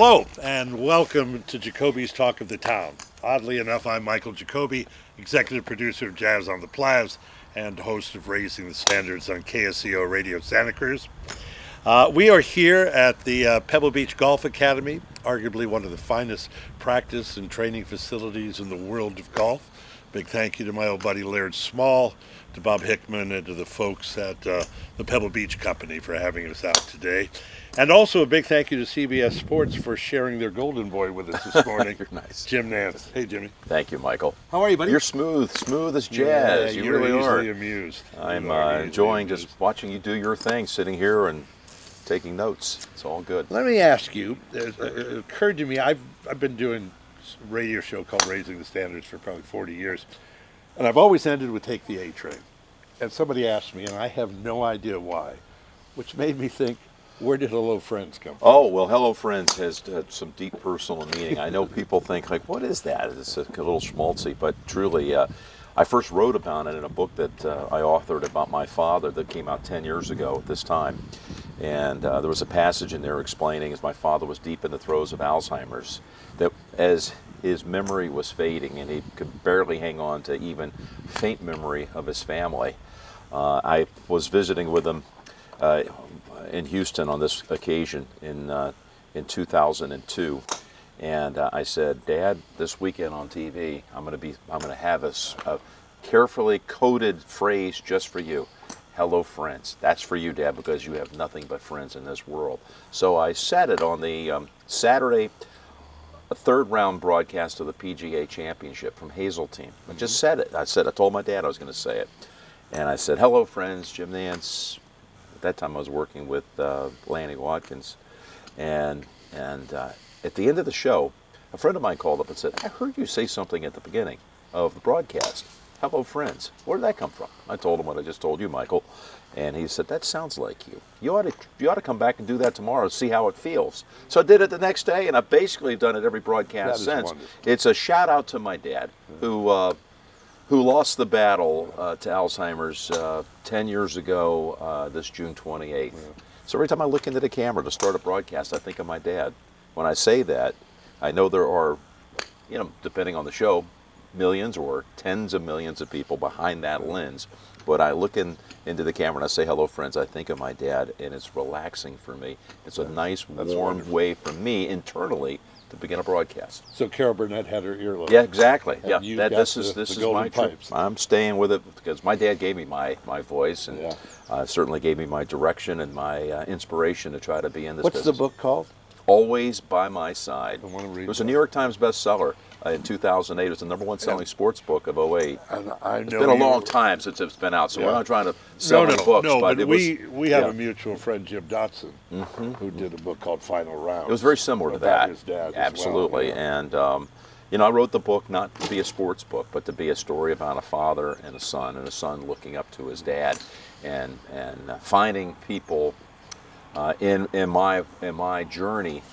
Hello, and welcome to Jacobi's Talk of the Town. Oddly enough, I'm Michael Jacobi, executive producer of Jazz on the Plavs and host of Raising the Standards on KCAT Radio Santa Cruz. We are here at the Pebble Beach Golf Academy, arguably one of the finest practice and training facilities in the world of golf. Big thank you to my old buddy Laird Small, to Bob Hickman, and to the folks at the Pebble Beach Company for having us out today. And also a big thank you to CBS Sports for sharing their golden boy with us this morning. You're nice. Jim Nantz. Hey, Jimmy. Thank you, Michael. How are you, buddy? You're smooth as jazz. Yeah, you really are. Easily amused. I'm enjoying just watching you do your thing, sitting here and taking notes. It's all good. Let me ask you, it occurred to me, I've been doing a radio show called Raising the Standards for probably 40 years, and I've always ended with Take the A Train. And somebody asked me, and I have no idea why, which made me think, where did Hello Friends come from? Oh, well, Hello Friends has some deep personal meaning. I know people think, like, what is that? It's a little schmaltzy, but truly, I first wrote about it in a book that I authored about my father that came out 10 years ago at this time. And there was a passage in there explaining, as my father was deep in the throes of Alzheimer's, that as his memory was fading and he could barely hang on to even faint memory of his family, I was visiting with him in Houston on this occasion in 2002, and I said, "Dad, this weekend on TV, I'm going to have a carefully coded phrase just for you. Hello, friends. That's for you, Dad, because you have nothing but friends in this world." So I said it on the Saturday, a third round broadcast of the PGA Championship from Hazeltine. I just said it. I told my dad I was going to say it, and I said, "Hello, friends. Jim Nantz." At that time, I was working with Lanny Watkins, and at the end of the show, a friend of mine called up and said, "I heard you say something at the beginning of the broadcast. Hello, friends. Where did that come from?" I told him what I just told you, Michael, and he said, "That sounds like you. You ought to come back and do that tomorrow, see how it feels." So I did it the next day, and I've basically done it every broadcast since. Wonderful. It's a shout out to my dad, who lost the battle to Alzheimer's 10 years ago, this June 28th. Yeah. So every time I look into the camera to start a broadcast, I think of my dad. When I say that, I know there are, depending on the show, millions or tens of millions of people behind that lens. But I look into the camera and I say, "Hello, friends," I think of my dad, and it's relaxing for me. It's a nice, warm way for me internally to begin a broadcast. So Carol Burnett had her earlobe. Yeah, exactly. And Yeah, this is my pipes. I'm staying with it because my dad gave me my voice and certainly gave me my direction and my inspiration to try to be in this business. What's the book called? Always by My Side. I want to read it was a New York Times bestseller in 2008. It was the #1 selling sports book of 2008. It's been a long time since it's been out, so we're not trying to sell any books. But we have a mutual friend, Jim Dotson, who did a book called Final Round. It was very similar to that. His dad Absolutely. As well, And I wrote the book not to be a sports book, but to be a story about a father and a son looking up to his dad, and finding people in my journey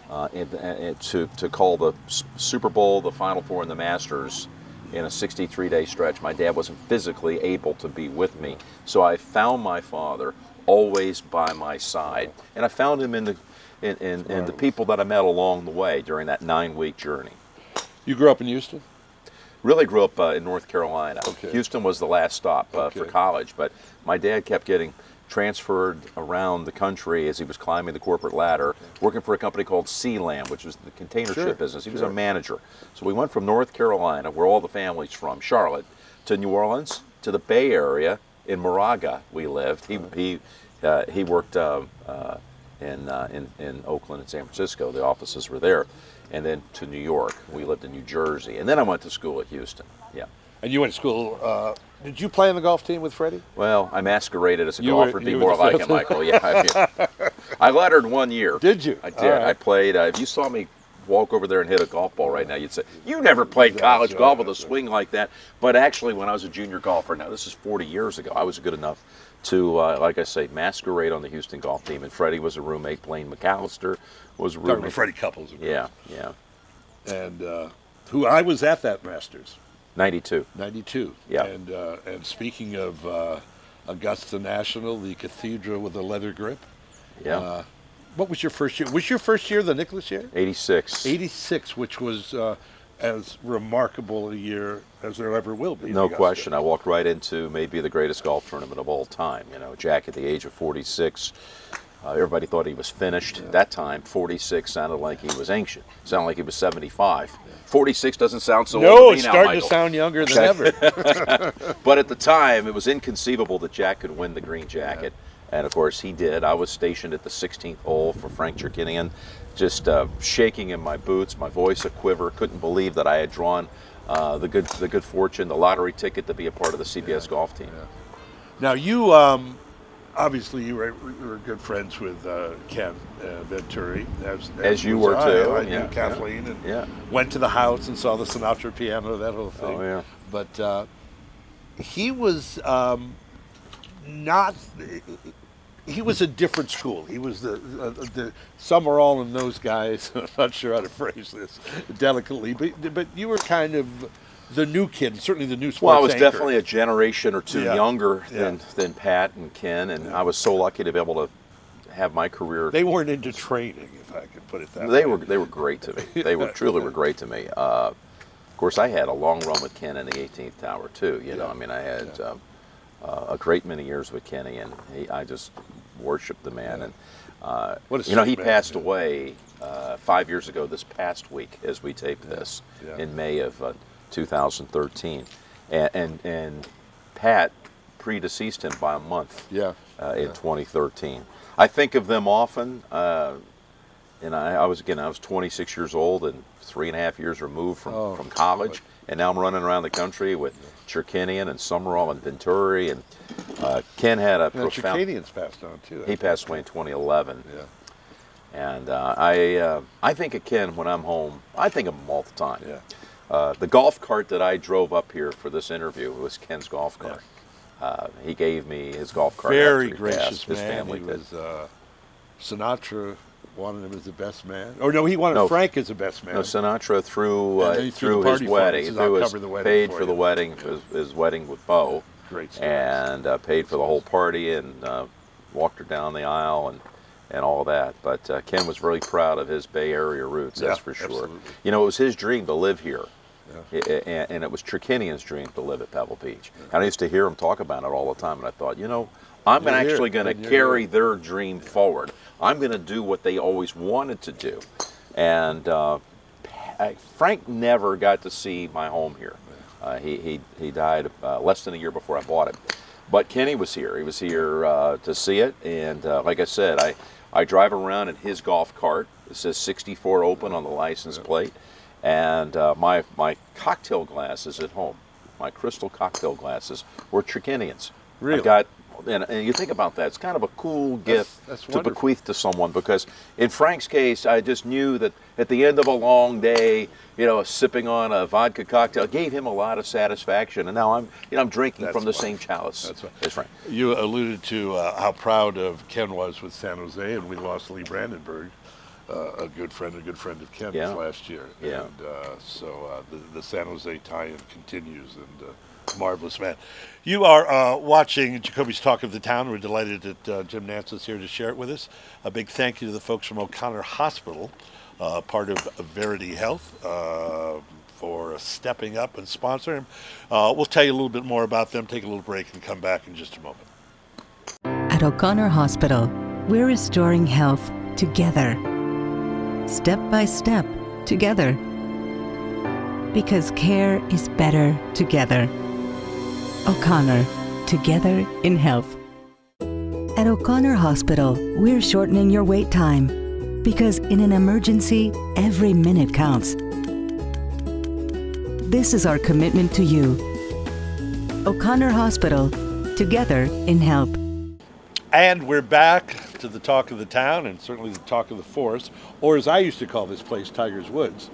to call the Super Bowl, the Final Four, and the Masters in a 63-day stretch. My dad wasn't physically able to be with me, so I found my father always by my side, and I found him in the people that I met along the way during that 9-week journey. You grew up in Houston? Really grew up in North Carolina. Okay. Houston was the last stop for college, but my dad kept getting transferred around the country as he was climbing the corporate ladder, working for a company called Sealand, which was the container ship business. He was a manager. So we went from North Carolina, where all the family's from, Charlotte, to New Orleans, to the Bay Area. In Moraga we lived. He worked in Oakland and San Francisco. The offices were there. And then to New York. We lived in New Jersey. And then I went to school at Houston. Yeah. And you went to school, did you play on the golf team with Freddie? Well, I masqueraded as a golfer to be more like it, Michael. Yeah, I lettered 1 year. Did you? I did. Right. I played. If you saw me walk over there and hit a golf ball right now, you'd say, "You never played college golf with a swing like that." But actually, when I was a junior golfer, now this is 40 years ago, I was good enough to, like I say, masquerade on the Houston golf team. And Freddie was a roommate. Blaine McAllister was a roommate. Talking about Freddie Couples. Yeah. And who I was at that Masters. 92. 92. Yeah. And speaking of Augusta National, the cathedral with a leather grip. Yeah. what was your first year? Was your first year the Nicklaus year? 86. 86, which was as remarkable a year as there ever will be. No question. I walked right into maybe the greatest golf tournament of all time. You know, Jack at the age of 46. Everybody thought he was finished. At that time, 46 sounded like he was ancient. Sounded like he was 75. 46 doesn't sound so old to me now, it's starting Michael. to sound younger than ever. But at the time, it was inconceivable that Jack could win the green jacket. And of course, he did. I was stationed at the 16th hole for Frank Cherkinian, just shaking in my boots, my voice a quiver. Couldn't believe that I had drawn the good fortune, the lottery ticket to be a part of the CBS golf team. Yeah. Now you obviously you were good friends with Ken Venturi, as you was were too. I knew Kathleen and went to the house and saw the Sinatra piano, that whole thing. Oh yeah. But he was not. He was a different school. He was the Summerall and those guys. I'm not sure how to phrase this delicately, but you were kind of the new kid, certainly the new sports Well, I was anchor. definitely a generation or two younger than Pat and Ken, and I was so lucky to be able to have my career. They weren't into training, if I could put it that way. They were great to me. They were truly were great to me. Of course, I had a long run with Ken in the 18th Tower too. You know, I mean, I had a great many years with Kenny, and I just worshipped the man. And you know, he passed away 5 years ago this past week as we taped this in May of 2013, and Pat predeceased him by a month. In 2013. I think of them often. And I was 26 years old and 3.5 years removed from college, and now I'm running around the country with Cherkinian and Summerall and Venturi, and Ken had a profound. Cherkinian's passed on too. He passed away in 2011. And I think of Ken when I'm home. I think of him all the time. The golf cart that I drove up here for this interview was Ken's golf cart. He gave me his golf cart. Very after he gracious passed. His man. family He did. was Sinatra wanted him as the best man. Or no, he wanted Frank as the best man. No, Sinatra threw his party wedding. funds. I'll cover the wedding paid for for you. the wedding, his wedding with Bo. Great story. And paid for the whole party and walked her down the aisle and all that. But Ken was really proud of his Bay Area roots, that's for sure. Absolutely. You know, it was his dream to live here. And it was Cherkinian's dream to live at Pebble Beach. And I used to hear him talk about it all the time, and I thought, you know, I'm actually going to carry their dream forward. I'm going to do what they always wanted to do. And Frank never got to see my home here. He died less than a year before I bought it. But Kenny was here. He was here to see it. And like I said, I drive around in his golf cart. It says 64 Open on the license plate. And my cocktail glasses at home, my crystal cocktail glasses, were Cherkinian's. Really? I got, and you think about that, it's kind of a cool gift that's to bequeath to someone, because in Frank's case, I just knew that at the end of a long day, you know, sipping on a vodka cocktail gave him a lot of satisfaction, and now I'm drinking from the same chalice as Frank. You alluded to how proud of Ken was with San Jose, and we lost Lee Brandenburg. A good friend of Ken's last year. And so the San Jose tie-in continues, and marvelous man. You are watching Jacobi's Talk of the Town. We're delighted that Jim Nantz is here to share it with us. A big thank you to the folks from O'Connor Hospital, part of Verity Health, for stepping up and sponsoring him. We'll tell you a little bit more about them, take a little break, and come back in just a moment. At O'Connor Hospital, we're restoring health together. Step by step, together. Because care is better together. O'Connor, together in health. At O'Connor Hospital, we're shortening your wait time. Because in an emergency, every minute counts. This is our commitment to you. O'Connor Hospital, together in health. And we're back to the talk of the town, and certainly the talk of the forest, or as I used to call this place, Tiger's Woods.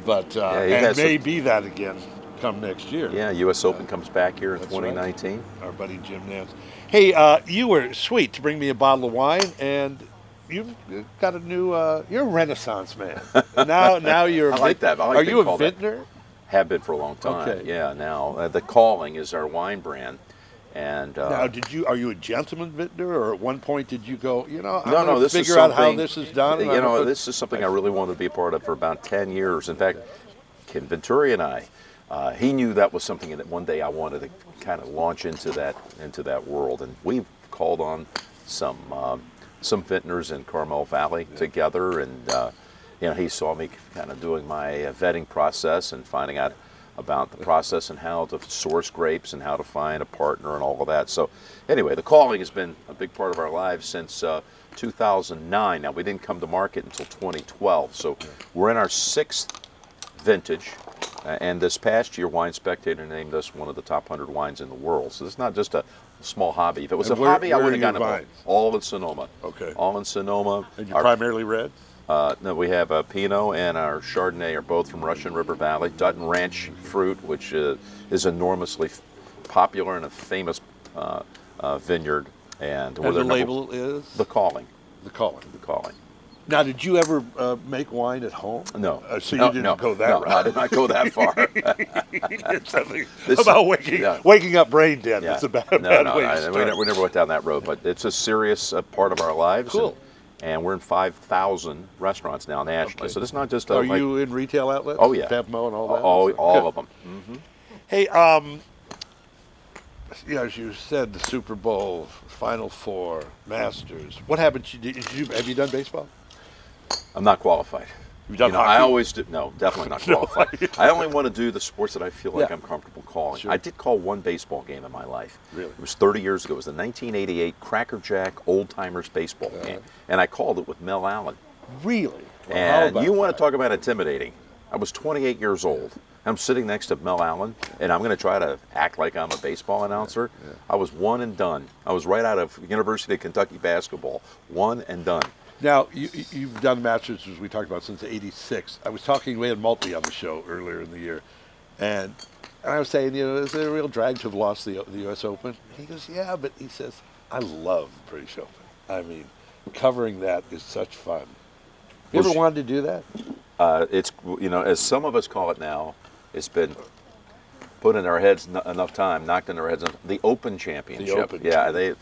But and may be that again come next year. Yeah, U.S. Open comes back here in 2019. Right. Our buddy Jim Nantz. Hey, you were sweet to bring me a bottle of wine, and you've got a new. You're a Renaissance man. now you're. I like that. I like are you a vintner? That. Have been for a long time. Okay. Yeah. Now the Calling is our wine brand. And Now, are you a gentleman vintner, or at one point did you go, I'm no, going to this is figure out how something, this is done? You know, this is something I really wanted to be a part of for about 10 years. In fact, Kim Venturi and I, he knew that was something that one day I wanted to kind of launch into that world, and we called on some vintners in Carmel Valley together, and he saw me kind of doing my vetting process and finding out about the process and how to source grapes and how to find a partner and all of that. So anyway, the calling has been a big part of our lives since 2009. Now, we didn't come to market until 2012, so we're in our 6th vintage. And this past year, Wine Spectator named us one of the top 100 wines in the world. So it's not just a small hobby. If it was a hobby, I would have gotten involved. All in Sonoma. Okay. All in Sonoma. And you primarily red? No, we have Pinot and our Chardonnay are both from Russian River Valley. Dutton Ranch fruit, which is enormously popular and a famous vineyard. And the label is? The Calling. The Calling. The Calling. Now, did you ever make wine at home? No. So you didn't go that route? No, I did not go that far. It's something about waking up brain dead. Yeah. It's a bad way to start. We never went down that road, but it's a serious part of our lives. Cool. And we're in 5,000 restaurants now nationally. Okay. So it's not just Are you in retail outlets? Oh, yeah. Pepmo and all that? All of them. Mm-hmm. Hey, as you said, the Super Bowl, Final Four, Masters. What happened? Have you done baseball? I'm not qualified. You've done hockey? I always do. No, definitely not qualified. I only want to do the sports that I feel like I'm comfortable calling. Sure. I did call one baseball game in my life. Really? It was 30 years ago. It was the 1988 Cracker Jack Old Timers baseball game. And I called it with Mel Allen. Really? Well, And you want to talk about intimidating. I was 28 years old. I'm sitting next to Mel Allen, and I'm going to try to act like I'm a baseball announcer. Yeah. I was one and done. I was right out of University of Kentucky basketball. One and done. Now, you've done Masters, as we talked about, since '86. I was talking, we had Maltby on the show earlier in the year, and I was saying, is it a real drag to have lost the U.S. Open? And he goes, yeah, but he says, I love British Open. I mean, covering that is such fun. You ever wanted to do that? It's, as some of us call it now, it's been put in our heads enough time, knocked in our heads. The Open Championship. The Open. Yeah, they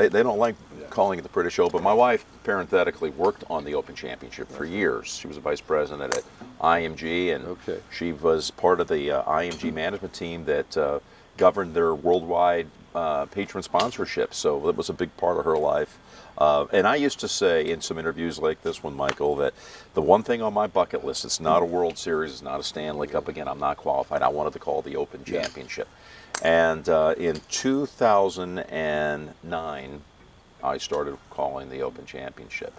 don't like calling it the British Open. My wife, parenthetically, worked on the Open Championship for years. She was a vice president at IMG, and she was part of the IMG management team that governed their worldwide patron sponsorship. So it was a big part of her life. And I used to say in some interviews like this one, Michael, that the one thing on my bucket list, it's not a World Series, it's not a Stanley Cup. Again, I'm not qualified. I wanted to call the Open Championship. And in 2009, I started calling the Open Championship.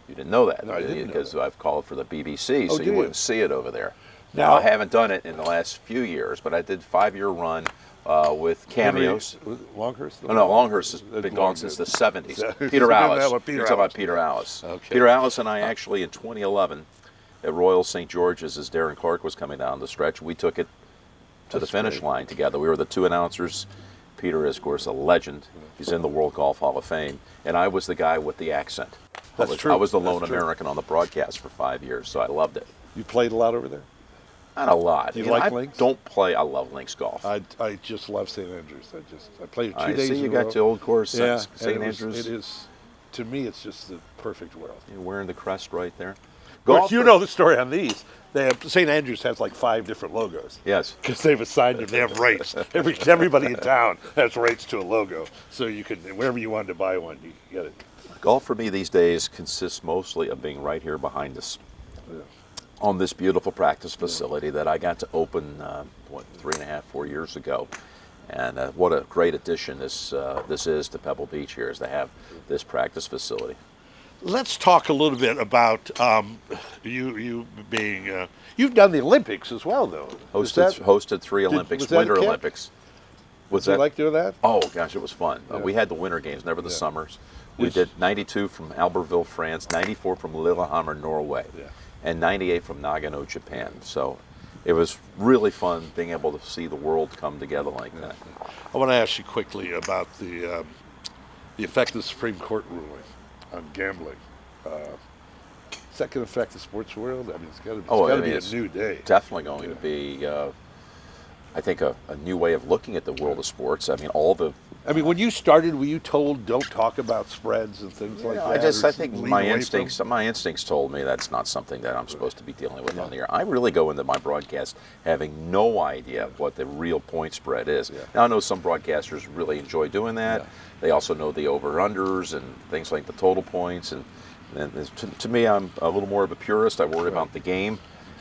You didn't know that, no, I didn't because know that. I've called for the BBC, so you wouldn't see it over there. Now, I haven't done it in the last few years, but I did a 5-year run with cameos. Longhurst? No, Longhurst has been gone since the 70s. Peter Alice. You're talking about Peter Alice. Okay. Peter Alice and I actually, in 2011, at Royal St. George's, as Darren Clark was coming down the stretch, we took it to the finish line together. We were the two announcers. Peter is, of course, a legend. He's in the World Golf Hall of Fame. And I was the guy with the accent. That's true. I was the lone American on the broadcast for 5 years, so I loved it. You played a lot over there? Not a lot. Do you like links? I don't play. I love links golf. I just love St. Andrews. I played 2 days. I see you got the old course. St. Andrews. It is, to me, it's just the perfect world. You're wearing the crest right there. Golf, you know the story on these. St. Andrews has like 5 different logos. Yes. Because they've assigned them. They have rates. Everybody in town has rates to a logo. So you can, wherever you wanted to buy one, you can get it. Golf for me these days consists mostly of being right here behind us. Yeah. On this beautiful practice facility that I got to open, 3.5, 4 years ago. And what a great addition this is to Pebble Beach here, is to have this practice facility. Let's talk a little bit about you being, you've done the Olympics as well, though. Hosted 3 Olympics, Winter Olympics. Was that like doing that? Oh, gosh, it was fun. We had the winter games, never the summers. We did 92 from Albertville, France, 94 from Lillehammer, Norway. And 98 from Nagano, Japan. So it was really fun being able to see the world come together like that. I want to ask you quickly about the effect of the Supreme Court ruling on gambling. Is that going to affect the sports world? I mean, it's got to be a new day. Definitely going to be, I think, a new way of looking at the world of sports. I mean, all the I mean, when you started, were you told don't talk about spreads and things like that? I think my instincts told me that's not something that I'm supposed to be dealing with on the air. I really go into my broadcast having no idea what the real point spread is. Yeah. Now I know some broadcasters really enjoy doing that. Yeah. They also know the over/unders and things like the total points. And to me, I'm a little more of a purist. I worry about the game.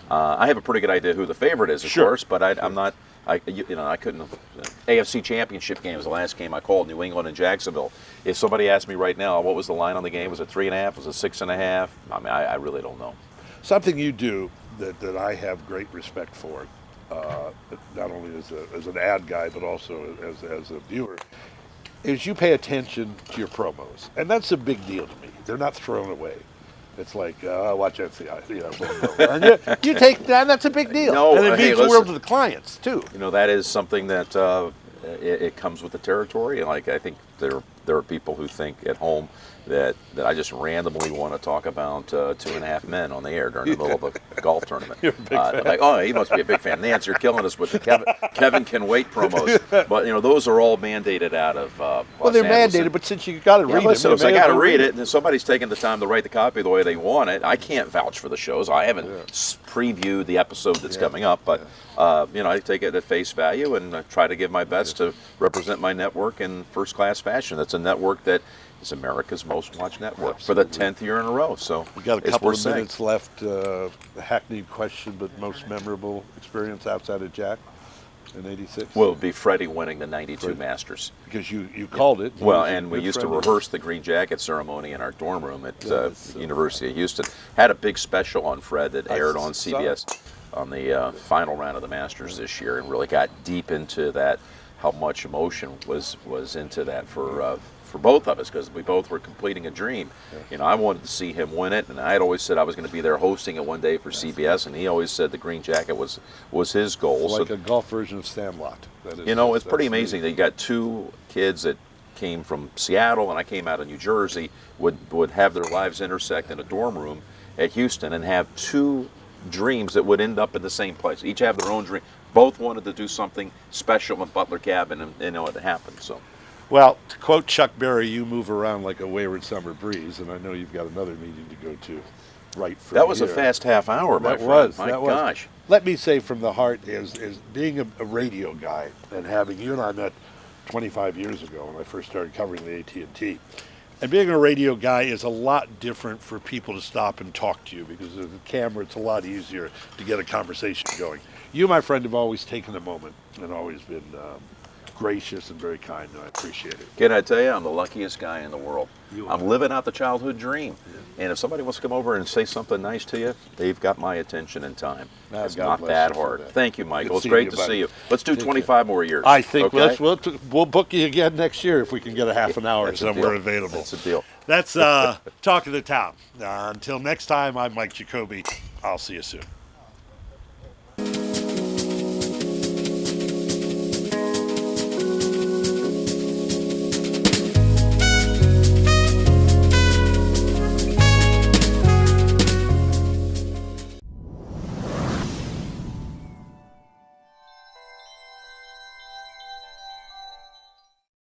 I have a pretty good idea who the favorite is, of course, but I'm not. I couldn't. AFC Championship game was the last game I called, New England and Jacksonville. If somebody asked me right now, what was the line on the game? Was it 3.5? Was it 6.5? I mean, I really don't know. Something you do that I have great respect for, not only as an ad guy but also as a viewer, is you pay attention to your promos, and that's a big deal to me. They're not thrown away. It's like, watch NCI, and you take that, that's a big deal. No, and it means the world to the clients, too. That is something that it comes with the territory. And like, I think there are people who think at home that I just randomly want to talk about 2.5 Men on the air during the middle of a golf tournament. You're a big fan. Like, oh, he must be a big fan. Nantz, you're killing us with the Kevin Can Wait promos. But those are all mandated out of well, they're mandated, but since you got to read it, them, I got to read it, and if somebody's taking the time to write the copy the way they want it, I can't vouch for the shows. I haven't previewed the episode that's coming up, but I take it at face value and try to give my best to represent my network in first-class fashion. That's a network that is America's most watched network for the 10th year in a row. So we got a couple of minutes left. Hackneyed question, but most memorable experience outside of Jack in '86. Well, it would be Freddie winning the '92 Masters because you called it. Well, and we used to rehearse the green jacket ceremony in our dorm room at University of Houston. Had a big special on Fred that aired on CBS on the final round of the Masters this year, and really got deep into that. How much emotion was into that for both of us, because we both were completing a dream. I wanted to see him win it, and I had always said I was going to be there hosting it one day for CBS, and he always said the green jacket was his goal. It's like a golf version of Sandlot. It's pretty amazing that you got two kids that came from Seattle, and I came out of New Jersey, would have their lives intersect in a dorm room at Houston and have two dreams that would end up in the same place. Each have their own dream. Both wanted to do something special in Butler Cabin, and it happened. So. Well, to quote Chuck Berry, you move around like a wayward summer breeze, and I know you've got another meeting to go to right from That was here. A fast half hour, my friend. My gosh. Let me say from the heart is being a radio guy and having, you and I met 25 years ago when I first started covering the AT&T. And being a radio guy is a lot different for people to stop and talk to you, because with the camera, it's a lot easier to get a conversation going. You, my friend, have always taken a moment and always been gracious and very kind, and I appreciate it. Can I tell you, I'm the luckiest guy in the world. I'm living out the childhood dream. Yeah. And if somebody wants to come over and say something nice to you, they've got my attention and time. It's not that hard. Thank you, Michael. It's great to see you. Let's do 25 more years. I think we'll book you again next year if we can get a half an hour somewhere available. That's a deal. That's Talk of the Town. Until next time, I'm Mike Jacobi. I'll see you soon.